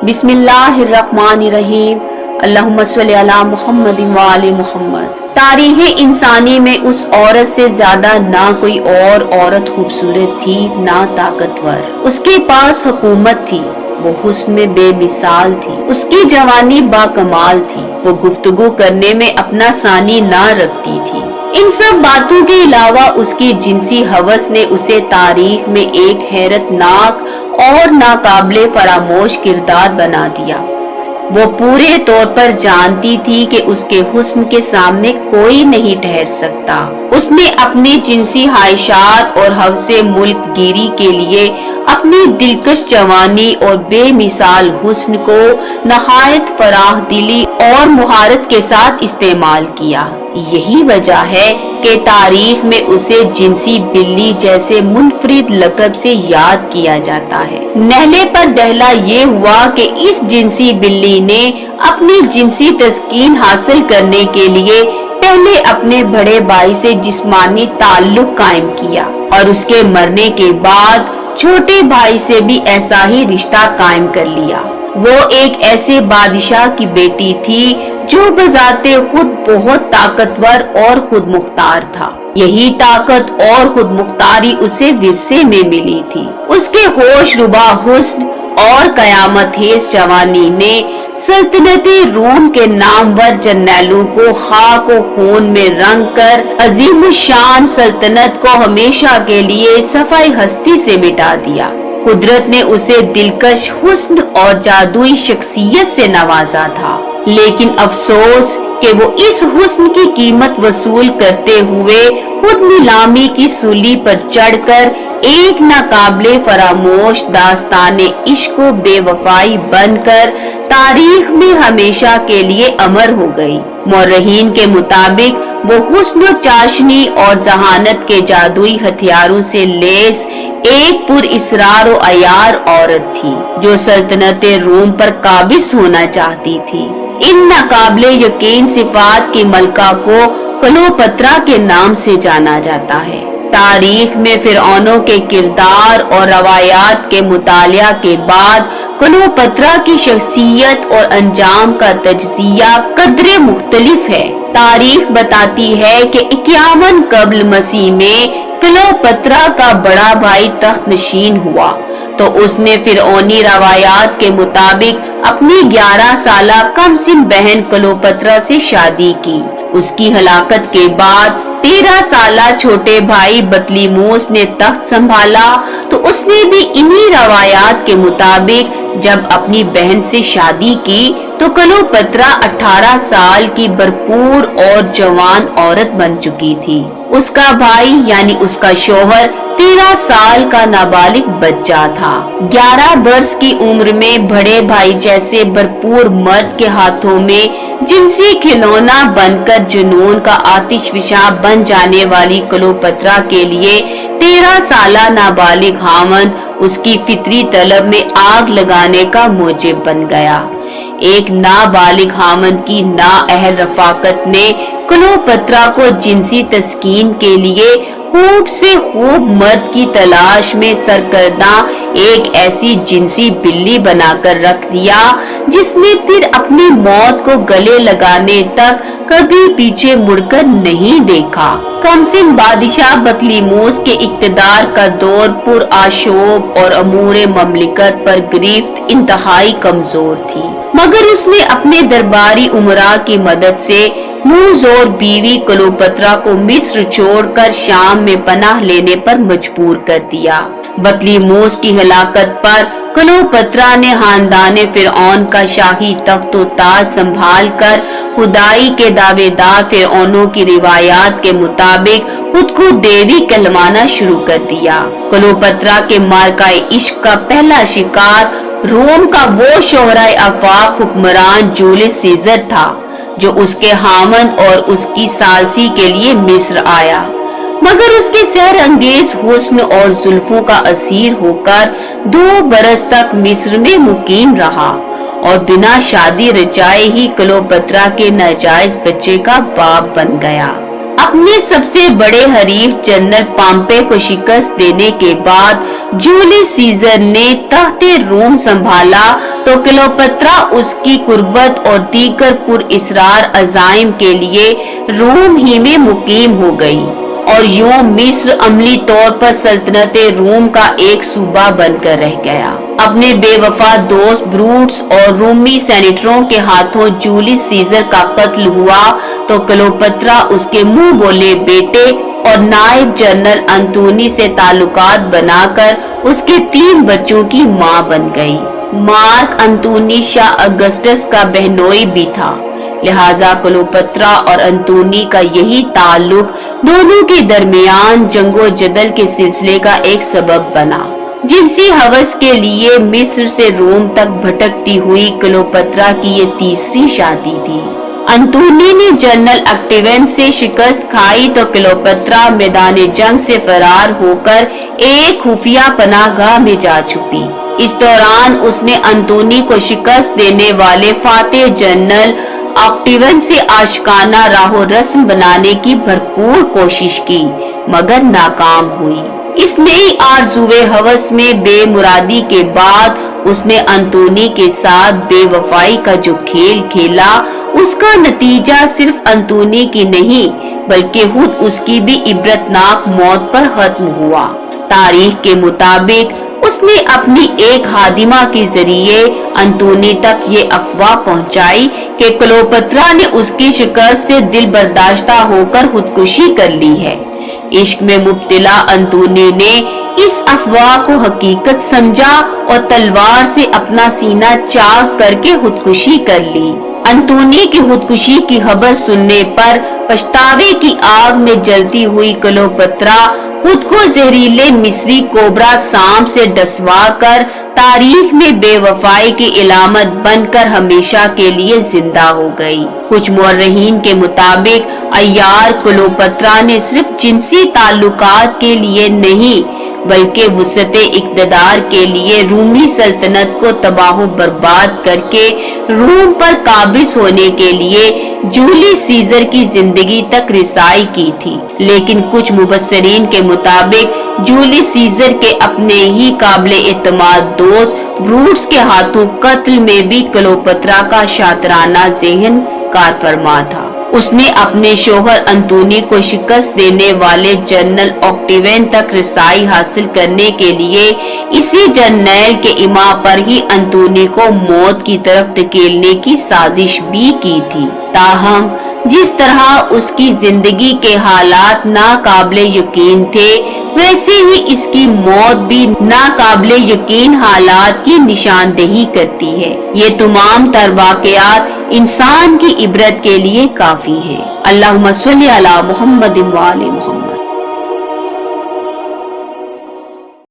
बिस्मिल्लाहिर्रहमानिर्रहीम। अल्लाहुम्मा सल्ली अला मुहम्मद व आले मुहम्मद। तारीख़ इंसानी में उस औरत से ज्यादा ना कोई और औरत खूबसूरत थी ना ताकतवर। उसके पास हुकूमत थी, वो हुस्न में बेमिसाल थी, उसकी जवानी बाकमाल थी, वो गुफ्तगू करने में अपना सानी ना रखती थी। इन सब बातों के अलावा उसकी जिनसी हवस ने उसे तारीख में एक हैरतनाक और नाकाबिले फरामोश किरदार बना दिया। वो पूरे तौर पर जानती थी कि उसके हुस्न के सामने कोई नहीं ठहर सकता। उसने अपनी जिनसी ख्वाहिशात और हवसे मुल्क गिरी के लिए अपनी दिलकश जवानी और बेमिसाल हुस्न को नहायत फराह दिली और मुहारत के साथ इस्तेमाल किया। यही वजह है कि तारीख में उसे जिनसी बिल्ली जैसे मुनफरिद लक़ब से याद किया जाता है। नहले पर दहला ये हुआ कि इस जिनसी बिल्ली ने अपनी जिनसी तस्कीन हासिल करने के लिए पहले अपने बड़े भाई से जिस्मानी ताल्लुक कायम किया और उसके मरने के बाद छोटे भाई से भी ऐसा ही रिश्ता कायम कर लिया। वो एक ऐसे बादशाह की बेटी थी जो बजाते खुद बहुत ताकतवर और खुद मुख्तार था। यही ताकत और खुद मुख्तारी उसे विरसे में मिली थी। उसके होश रुबा हुस्न और कयामतेज़ जवानी ने सल्तनते रूम के नामवर जर्नैलों को खाक और खून में रंग कर अजीम शान सल्तनत को हमेशा के लिए सफाई हस्ती से मिटा दिया। कुदरत ने उसे दिलकश हुस्न और जादुई शख्सियत से नवाजा था, लेकिन अफसोस कि वो इस हुस्न की कीमत वसूल करते हुए खुद नीलामी की सूली पर चढ़कर एक नाकाबिले फरामोश दास्ताने इश्क व बेवफाई बनकर तारीख में हमेशा के लिए अमर हो गई। मौर्रहीन के मुताबिक वो हुस्न चाशनी और जहानत के जादुई हथियारों से लेस एक पुरइसरार व अयार औरत थी जो सल्तनते रूम पर काबिज होना चाहती थी। इन नाकाबिले यकीन सिफात की मलका को क्लोपत्रा के नाम से जाना जाता है। तारीख में फिरौनों के किरदार और रवायात के मुतालिया के बाद क्लोपत्रा की शख्सियत और अंजाम का तज्जिया कदरे मुख्तलिफ है। तारीख बताती है कि 51 कब्ल मसीह में क्लोपत्रा का बड़ा भाई तख्त नशीन हुआ तो उसने फिरौनी रवायात के मुताबिक अपनी 11 साला कमसिन बहन क्लोपत्रा से शादी की। उसकी हलाकत के बाद 13 साला छोटे भाई बतलीमूस ने तख्त संभाला तो उसने भी इन्हीं रवायात के मुताबिक जब अपनी बहन से शादी की तो क्लोपत्रा 18 साल की भरपूर और जवान औरत बन चुकी थी। उसका भाई यानी उसका शोहर 13 साल का नाबालिग बच्चा था। 11 वर्ष की उम्र में बड़े भाई जैसे भरपूर मर्द के हाथों में जिनसी खिलौना बनकर जुनून का आतिशफिशा बन जाने वाली क्लोपत्रा के लिए 13 साला नाबालिग हामद उसकी फितरी तलब में आग लगाने का मूजिब बन गया। एक नाबालिग हामद की नाअहल रफाकत ने क्लोपत्रा को जिनसी तस्कीन के लिए खूब से खूब मर्द की तलाश में सरकर्दा एक ऐसी जिनसी बिल्ली बनाकर रख दिया जिसने फिर अपनी मौत को गले लगाने तक कभी पीछे मुड़कर नहीं देखा। कमसिन बादशाह बतलीमूस के इक्तदार का दौर पुरआशोब और अमूरे ममलिकत पर गिरफ्त इंतहाई कमजोर थी, मगर उसने अपने दरबारी उमरा की मदद से मुंहजोर बीवी क्लोपत्रा को मिस्र छोड़कर शाम में पनाह लेने पर मजबूर कर दिया। बतलीमूस की हलाकत पर क्लोपत्रा ने खानदाने फिरौन का शाही तख्त व ताज संभाल कर खुदाई के दावेदार फिरौनों की रिवायात के मुताबिक खुद को देवी कहलवाना शुरू कर दिया। क्लोपत्रा के मार्काए इश्क का पहला शिकार रोम का वो शोहराए आफाक हुक्मरान जूलियस सीजर था जो उसके हामद और उसकी सालसी के लिए मिस्र आया, मगर उसके सहर अंगेज हुस्न और जुल्फों का असीर होकर 2 बरस तक मिस्र में मुकीम रहा और बिना शादी रचाए ही क्लोपत्रा के नाजायज बच्चे का बाप बन गया। अपने सबसे बड़े हरीफ जनरल पाम्पे को शिकस्त देने के बाद जूलियस सीजर ने तख्ते रोम संभाला तो क्लियोपेत्रा उसकी कुर्बत और दीगर पुरइसरार अज़ाइम के लिए रोम ही में मुकीम हो गई और यूं मिस्र अमली तौर पर सल्तनते रोम का एक सूबा बनकर रह गया। अपने बेवफा दोस्त ब्रूटस और रोमी सेनेटरों के हाथों जूलियस सीजर का कत्ल हुआ तो क्लियोपेत्रा उसके मुंह बोले बेटे और नायब जनरल अंतोनी से ताल्लुकात बनाकर उसके 3 बच्चों की मां बन गई। मार्क अंतोनी शाह अगस्टस का बहनोई भी था, लिहाजा क्लियोपेत्रा और अंतोनी का यही ताल्लुक दोनों के दरमियान जंगो जदल के सिलसिले का एक सबब बना। जिनसी हवस के लिए मिस्र से रोम तक भटकती हुई क्लियोपेत्रा की ये तीसरी शादी थी। अंतोनी ने जनरल ऑक्टेवियन से शिकस्त खाई तो क्लियोपेत्रा मैदान जंग से फरार होकर एक खुफिया पनाहगाह में जा छुपी। इस दौरान उसने अंतोनी को शिकस्त देने वाले फातेह जनरल ऑक्टेवियन से आशिकाना राहो रस्म बनाने की भरपूर कोशिश की मगर नाकाम हुई। इस नई आरज़ुए हवस में बेमुरादी के बाद उसने अंतोनी के साथ बेवफाई का जो खेल खेला उसका नतीजा सिर्फ अंतोनी की नहीं बल्कि खुद उसकी भी इबरतनाक मौत पर खत्म हुआ। तारीख के मुताबिक उसने अपनी एक हादिमा के जरिए अंतोनी तक ये अफवाह पहुंचाई कि क्लियोपेत्रा ने उसकी शिकस्त से दिल बर्दाश्ता होकर खुदकुशी कर ली है। इश्क में मुब्तला अंतोनी ने इस अफवाह को हकीकत समझा और तलवार से अपना सीना चाक करके खुदकुशी कर ली। अंतोनी की खुदकुशी की खबर सुनने पर पछतावे की आग में जलती हुई क्लियोपेत्रा खुद को जहरीले मिस्री कोबरा सांप से डसवा कर तारीख में बेवफाई की इलामत बनकर हमेशा के लिए जिंदा हो गई। कुछ मुअर्रिखीन के मुताबिक अय्यार क्लियोपेत्रा ने सिर्फ जिनसी ताल्लुकात के लिए नहीं बल्कि वुसअते इक़्तिदार के लिए रूमी सल्तनत को तबाह बर्बाद करके रोम पर काबिज होने के लिए जूलियस सीजर की जिंदगी तक रिसाई की थी। लेकिन कुछ मुबस्सिरीन के मुताबिक जूलियस सीजर के अपने ही काबिल एतमाद दोस्त ब्रूटस के हाथों कत्ल में भी क्लियोपेत्रा का शातिराना ज़हन कारफरमा था। उसने अपने शोहर अंतोनी को शिकस्त देने वाले जनरल ऑक्टेवियन तक रिसाई हासिल करने के लिए इसी जर्नैल के इमा पर ही अंतोनी को मौत की तरफ धकेलने की साजिश भी की थी। ताहम जिस तरह उसकी जिंदगी के हालात नाकाबिले यकीन थे वैसे ही इसकी मौत भी नाकाबिले यकीन हालात की निशानदेही करती है। ये तमाम तर वाक़यात इंसान की इबरत के लिए काफी है। अल्लाहुम्मा सल्ली अला मुहम्मद व आले मुहम्मद।